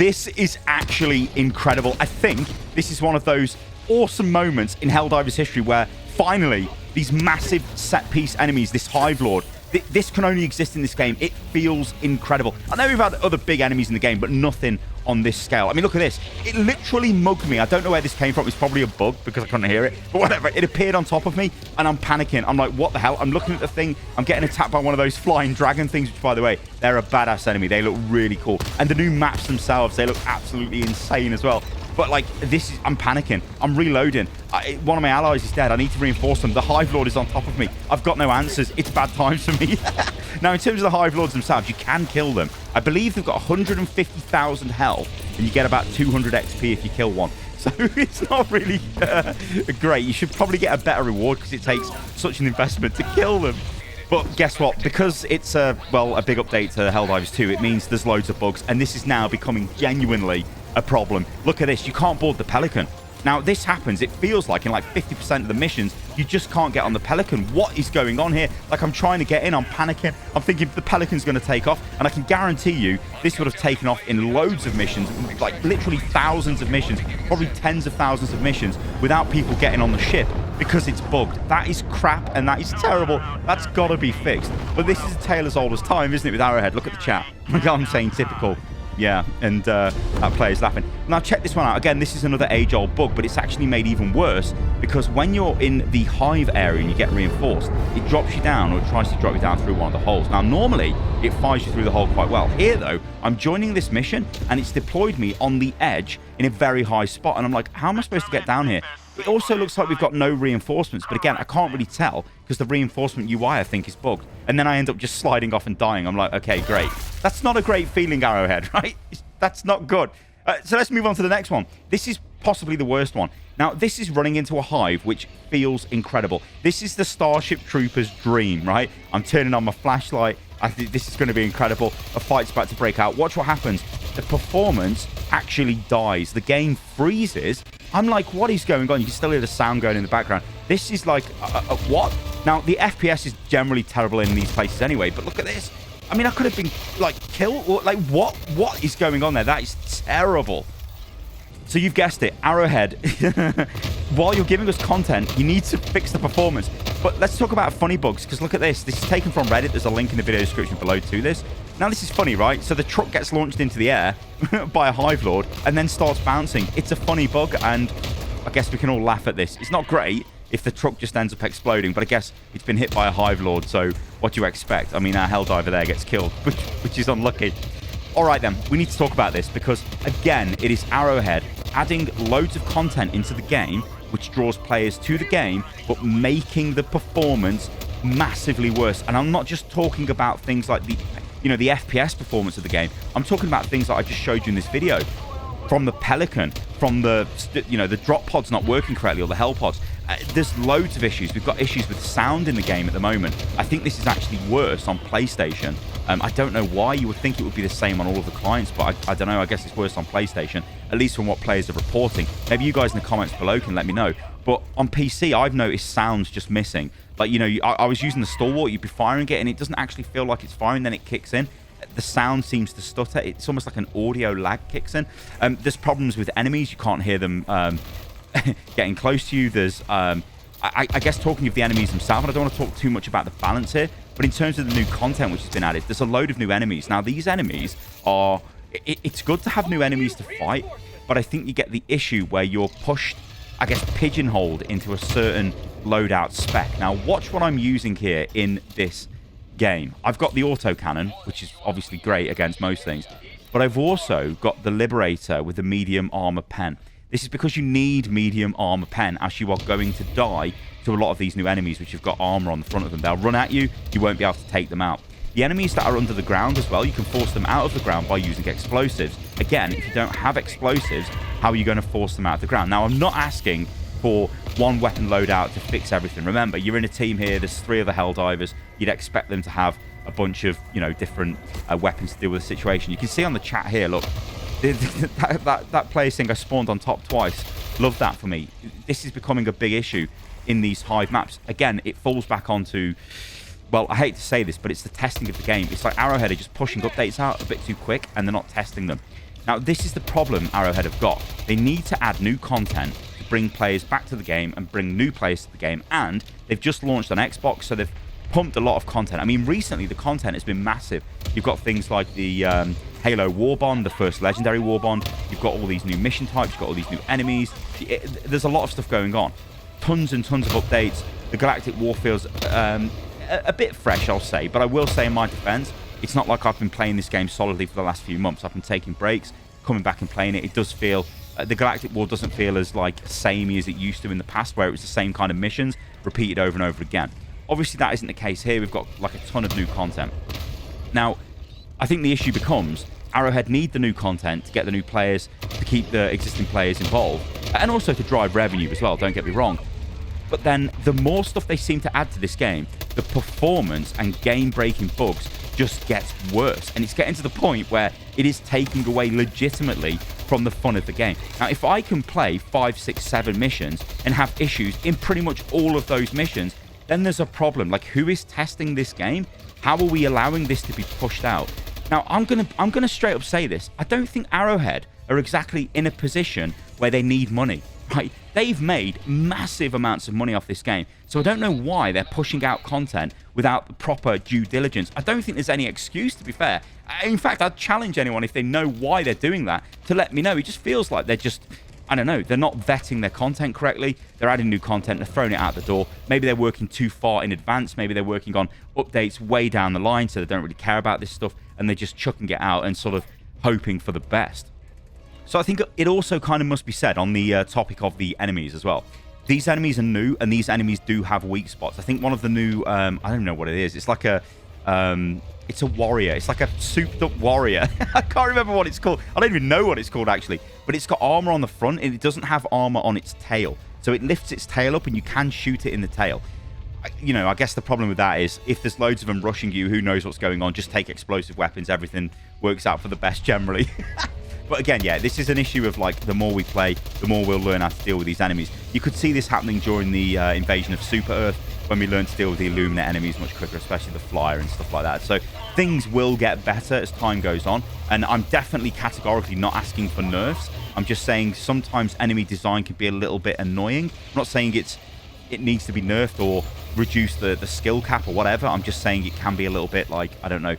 this is actually incredible. I think this is one of those awesome moments in Helldivers history where finally these massive set-piece enemies, this Hive Lord, this can only exist in this game. It feels incredible. I know we've had other big enemies in the game, but nothing on this scale. I mean, look at this. It literally mugged me. I don't know where this came from. It's probably a bug because I couldn't hear it. But whatever. It appeared on top of me, and I'm panicking. I'm like, what the hell? I'm looking at the thing. I'm getting attacked by one of those flying dragon things, which, by the way, they're a badass enemy. They look really cool. And the new maps themselves, they look absolutely insane as well. But, like, I'm panicking. I'm reloading. One of my allies is dead. I need to reinforce them. The Hive Lord is on top of me. I've got no answers. It's bad times for me. Now, in terms of the Hive Lords themselves, you can kill them. I believe they've got 150,000 health, and you get about 200 XP if you kill one. So it's not really great. You should probably get a better reward because it takes such an investment to kill them. But guess what? Because it's a big update to Helldivers 2, it means there's loads of bugs, and this is now becoming genuinely a problem. Look at this. You can't board the Pelican. Now, this happens, it feels like, in like 50% of the missions, you just can't get on the Pelican. What is going on here? Like, I'm trying to get in, I'm panicking. I'm thinking the Pelican's going to take off, and I can guarantee you this would have taken off in loads of missions, like literally thousands of missions, probably tens of thousands of missions, without people getting on the ship because it's bugged. That is crap, and that is terrible. That's got to be fixed. But this is a tale as old as time, isn't it, with Arrowhead? Look at the chat. Like I'm saying, typical. Yeah, and that player's laughing. Now, check this one out. Again, this is another age-old bug, but it's actually made even worse because when you're in the Hive area and you get reinforced, it drops you down, or it tries to drop you down through one of the holes. Now, normally, it fires you through the hole quite well. Here, though, I'm joining this mission, and it's deployed me on the edge in a very high spot, and I'm like, how am I supposed to get down here? It also looks like we've got no reinforcements, but again, I can't really tell because the reinforcement UI, I think, is bugged. And then I end up just sliding off and dying. I'm like, okay, great. That's not a great feeling, Arrowhead, right? That's not good. So let's move on to the next one. This is possibly the worst one. Now, this is running into a hive, which feels incredible. This is the Starship Trooper's dream, right? I'm turning on my flashlight. I think this is going to be incredible. A fight's about to break out. Watch what happens. The performance actually dies. The game freezes. I'm like, what is going on? You can still hear the sound going in the background. This is like, what? Now, the FPS is generally terrible in these places anyway, but look at this. I mean, I could have been, like, killed. Or, like, what is going on there? That is terrible. So you've guessed it, Arrowhead. While you're giving us content, you need to fix the performance. But let's talk about funny bugs, because look at this. This is taken from Reddit. There's a link in the video description below to this. Now, this is funny, right? So the truck gets launched into the air by a Hive Lord and then starts bouncing. It's a funny bug, and I guess we can all laugh at this. It's not great if the truck just ends up exploding, but I guess it's been hit by a Hive Lord, so what do you expect? I mean, our Helldiver there gets killed, which is unlucky. All right, then. We need to talk about this because, again, it is Arrowhead adding loads of content into the game, which draws players to the game, but making the performance massively worse. And I'm not just talking about things like the FPS performance of the game. I'm talking about things that I just showed you in this video. From the Pelican, from the drop pods not working correctly, or the hell pods. There's loads of issues. We've got issues with sound in the game at the moment. I think this is actually worse on PlayStation. I don't know why. You would think it would be the same on all of the clients, but I don't know. I guess it's worse on PlayStation, at least from what players are reporting. Maybe you guys in the comments below can let me know. But on PC, I've noticed sounds just missing. Like, I was using the Stalwart, you'd be firing it, and it doesn't actually feel like it's firing, then it kicks in. The sound seems to stutter. It's almost like an audio lag kicks in. There's problems with enemies. You can't hear them getting close to you. There's, I guess, talking of the enemies themselves, and I don't want to talk too much about the balance here, but in terms of the new content which has been added, there's a load of new enemies. Now, these enemies are... It's good to have new enemies to fight, but I think you get the issue where you're pushed, I guess, pigeonholed into a certain loadout spec. Now, watch what I'm using here in this game. I've got the autocannon, which is obviously great against most things, but I've also got the Liberator with the medium armor pen. This is because you need medium armor pen as you are going to die to a lot of these new enemies which have got armor on the front of them. They'll run at you, you won't be able to take them out. The enemies that are under the ground as well, you can force them out of the ground by using explosives. Again, if you don't have explosives, how are you going to force them out of the ground? Now, I'm not asking for one weapon loadout to fix everything. Remember, you're in a team here, there's 3 other Helldivers. You'd expect them to have a bunch of, different weapons to deal with the situation. You can see on the chat here, look, that player saying I spawned on top twice. Love that for me. This is becoming a big issue in these Hive maps. Again, it falls back onto, well, I hate to say this, but it's the testing of the game. It's like Arrowhead are just pushing updates out a bit too quick, and they're not testing them. Now, this is the problem Arrowhead have got. They need to add new content to bring players back to the game and bring new players to the game. And they've just launched on Xbox, so they've pumped a lot of content. I mean, recently, the content has been massive. You've got things like the Halo War Bond, the first Legendary War Bond. You've got all these new mission types. You've got all these new enemies. There's a lot of stuff going on. Tons and tons of updates. The Galactic Warfield's a bit fresh, I'll say. But I will say, in my defense, it's not like I've been playing this game solidly for the last few months. I've been taking breaks, coming back and playing it. It does feel... the Galactic War doesn't feel as, like, samey as it used to in the past, where it was the same kind of missions repeated over and over again. Obviously, that isn't the case here. We've got, like, a ton of new content. Now, I think the issue becomes Arrowhead need the new content to get the new players, to keep the existing players involved, and also to drive revenue as well, don't get me wrong. But then the more stuff they seem to add to this game, the performance and game-breaking bugs just gets worse. And it's getting to the point where it is taking away legitimately from the fun of the game. Now, if I can play 5, 6, 7 missions and have issues in pretty much all of those missions, then there's a problem. Like, who is testing this game? How are we allowing this to be pushed out? Now, I'm gonna straight up say this. I don't think Arrowhead are exactly in a position where they need money, right? They've made massive amounts of money off this game, so I don't know why they're pushing out content without the proper due diligence. I don't think there's any excuse, to be fair. In fact, I'd challenge anyone, if they know why they're doing that, to let me know. It just feels like they're just... I don't know, they're not vetting their content correctly. They're adding new content, they're throwing it out the door. Maybe they're working too far in advance. Maybe they're working on updates way down the line, so they don't really care about this stuff, and they're just chucking it out and sort of hoping for the best. So I think it also kind of must be said on the topic of the enemies as well. These enemies are new, and these enemies do have weak spots. I think one of the new, I don't know what it is. It's like a... it's a warrior. It's like a souped-up warrior. I can't remember what it's called. I don't even know what it's called, actually. But it's got armor on the front, and it doesn't have armor on its tail. So it lifts its tail up, and you can shoot it in the tail. You know, I guess the problem with that is if there's loads of them rushing you, who knows what's going on. Just take explosive weapons. Everything works out for the best generally. But again, yeah, this is an issue of, like, the more we play, the more we'll learn how to deal with these enemies. You could see this happening during the invasion of Super Earth, when we learn to deal with the Illuminate enemies much quicker, especially the Flyer and stuff like that. So things will get better as time goes on, and I'm definitely categorically not asking for nerfs. I'm just saying sometimes enemy design can be a little bit annoying. I'm not saying it needs to be nerfed or reduce the skill cap or whatever. I'm just saying it can be a little bit, like, I don't know,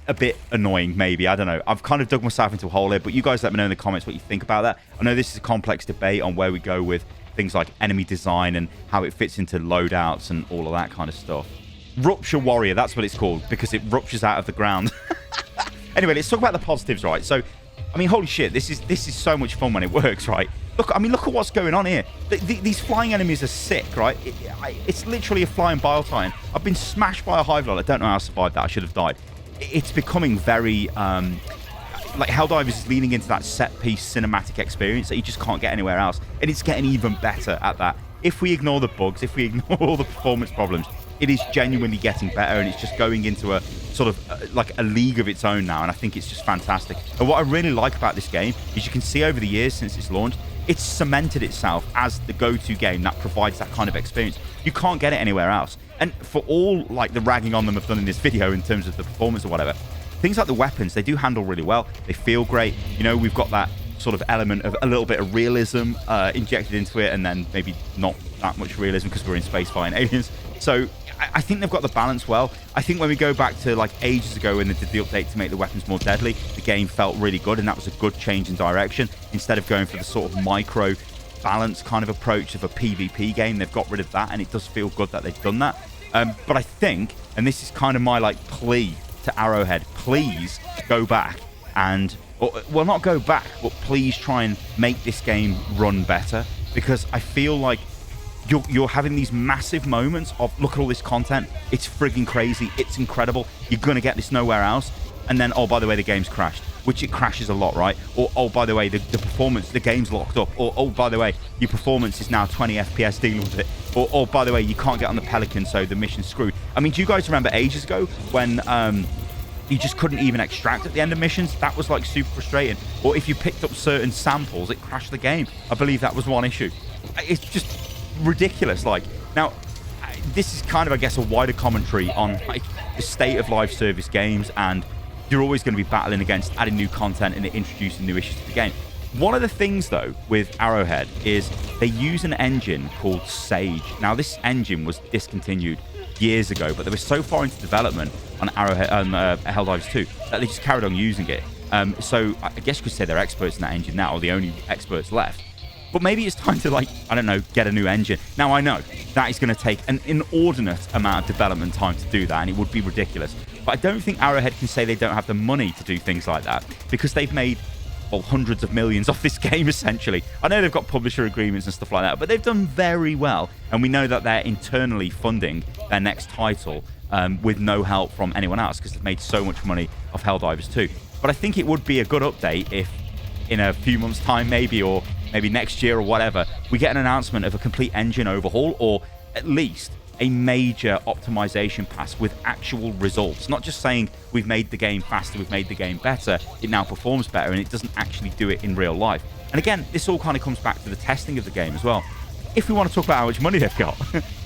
a bit annoying, maybe. I don't know. I've kind of dug myself into a hole here, but you guys let me know in the comments what you think about that. I know this is a complex debate on where we go with things like enemy design and how it fits into loadouts and all of that kind of stuff. Rupture Warrior, that's what it's called, because it ruptures out of the ground. Anyway, let's talk about the positives, right? So, I mean, holy shit, this is so much fun when it works, right? Look, I mean, look at what's going on here. These flying enemies are sick, right? It's literally a flying bile titan. I've been smashed by a Hive lord. I don't know how I survived that. I should have died. It's becoming very... like, Helldivers is leaning into that set-piece cinematic experience that you just can't get anywhere else. And it's getting even better at that. If we ignore the bugs, if we ignore all the performance problems, it is genuinely getting better, and it's just going into a sort of like a league of its own now, and I think it's just fantastic. And what I really like about this game is you can see over the years since it's launched, it's cemented itself as the go-to game that provides that kind of experience. You can't get it anywhere else. And for all, like, the ragging on them I've done in this video in terms of the performance or whatever, things like the weapons, they do handle really well. They feel great. You know, we've got that sort of element of a little bit of realism injected into it, and then maybe not that much realism because we're in space fighting aliens. So I think they've got the balance well. I think when we go back to, like, ages ago when they did the update to make the weapons more deadly, the game felt really good, and that was a good change in direction. Instead of going for the sort of micro balance kind of approach of a PvP game, they've got rid of that, and it does feel good that they've done that. But I think, and this is kind of my, like, plea to Arrowhead, please go back and, well, not go back, but please try and make this game run better, because I feel like you're having these massive moments of, look at all this content, it's frigging crazy, it's incredible, you're gonna get this nowhere else, and then, oh, by the way, the game's crashed, which it crashes a lot, right? Or, oh, by the way, the performance, the game's locked up, or, oh, by the way, your performance is now 20 FPS dealing with it, or, oh, by the way, you can't get on the Pelican, so the mission's screwed. I mean, do you guys remember ages ago when you just couldn't even extract at the end of missions? That was, like, super frustrating. Or if you picked up certain samples, it crashed the game. I believe that was one issue. It's just ridiculous. Like, now, this is kind of, I guess, a wider commentary on, like, the state of live service games and you're always going to be battling against adding new content and introducing new issues to the game. One of the things, though, with Arrowhead is they use an engine called Sage. Now, this engine was discontinued years ago, but they were so far into development on Arrowhead, Helldivers 2 that they just carried on using it. So I guess you could say they're experts in that engine now, or the only experts left. But maybe it's time to, like, I don't know, get a new engine. Now, I know that is going to take an inordinate amount of development time to do that, and it would be ridiculous. But I don't think Arrowhead can say they don't have the money to do things like that, because they've made, well, hundreds of millions off this game, essentially. I know they've got publisher agreements and stuff like that, but they've done very well. And we know that they're internally funding their next title with no help from anyone else, because they've made so much money off Helldivers 2. But I think it would be a good update if, in a few months' time, maybe, or maybe next year or whatever, we get an announcement of a complete engine overhaul, or at least a major optimization pass with actual results. Not just saying we've made the game faster, we've made the game better, it now performs better, and it doesn't actually do it in real life. And again, this all kind of comes back to the testing of the game as well. If we want to talk about how much money they've got,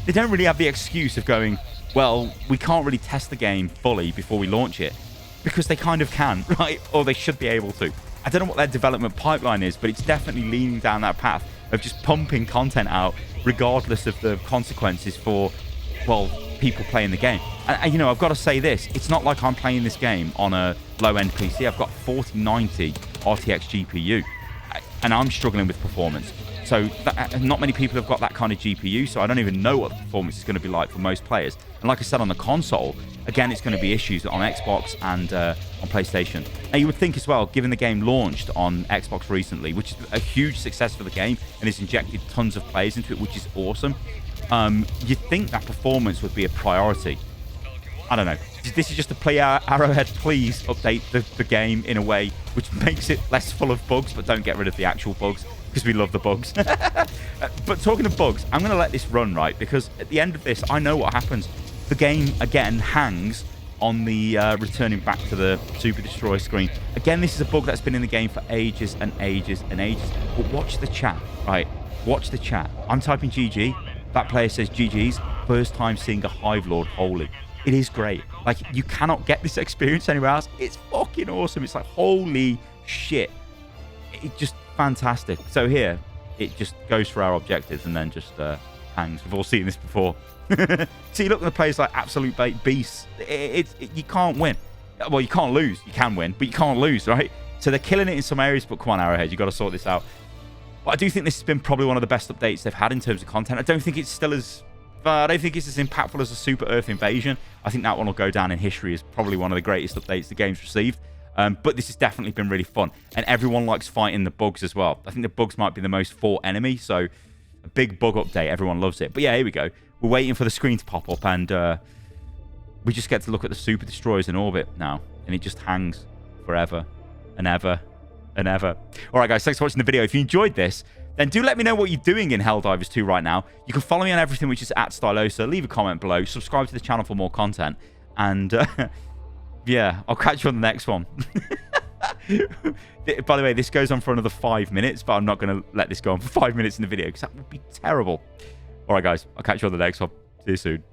they don't really have the excuse of going, well, we can't really test the game fully before we launch it, because they kind of can, right? Or they should be able to. I don't know what their development pipeline is, but it's definitely leaning down that path of just pumping content out regardless of the consequences for, well, people playing the game. And you know, I've got to say this. It's not like I'm playing this game on a low-end PC. I've got 4090 RTX GPU, and I'm struggling with performance. So not many people have got that kind of GPU, so I don't even know what the performance is going to be like for most players. And like I said, on the console, again, it's going to be issues on Xbox and on PlayStation. Now, you would think as well, given the game launched on Xbox recently, which is a huge success for the game and has injected tons of players into it, which is awesome, you'd think that performance would be a priority. I don't know. This is just a plea Arrowhead, please update the game in a way which makes it less full of bugs, but don't get rid of the actual bugs, because we love the bugs. But talking of bugs, I'm going to let this run, right? Because at the end of this, I know what happens. The game, again, hangs on the returning back to the Super Destroy screen. Again, this is a bug that's been in the game for ages and ages and ages. But watch the chat, right? Watch the chat. I'm typing GG. That player says GG's. First time seeing a Hive Lord holy. It is great. Like, you cannot get this experience anywhere else. It's fucking awesome. It's like, holy shit. It's just fantastic. So here, it just goes for our objectives and then just hangs. We've all seen this before. See, look at the players like absolute beasts. You can't win. Well, you can't lose. You can win, but you can't lose, right? So they're killing it in some areas, but come on, Arrowhead, you've got to sort this out. But I do think this has been probably one of the best updates they've had in terms of content. I don't think it's still as... I don't think it's as impactful as a Super Earth Invasion. I think that one will go down in history as probably one of the greatest updates the game's received. But this has definitely been really fun. And everyone likes fighting the bugs as well. I think the bugs might be the most fought enemy, so a big bug update. Everyone loves it. But yeah, here we go. We're waiting for the screen to pop up, and we just get to look at the Super Destroyers in orbit now. And it just hangs forever and ever and ever. All right, guys, thanks for watching the video. If you enjoyed this, then do let me know what you're doing in Helldivers 2 right now. You can follow me on everything, which is at Stylosa. Leave a comment below. Subscribe to the channel for more content. And yeah, I'll catch you on the next one. By the way, this goes on for another 5 minutes, but I'm not going to let this go on for 5 minutes in the video because that would be terrible. All right, guys, I'll catch you on the next one. See you soon.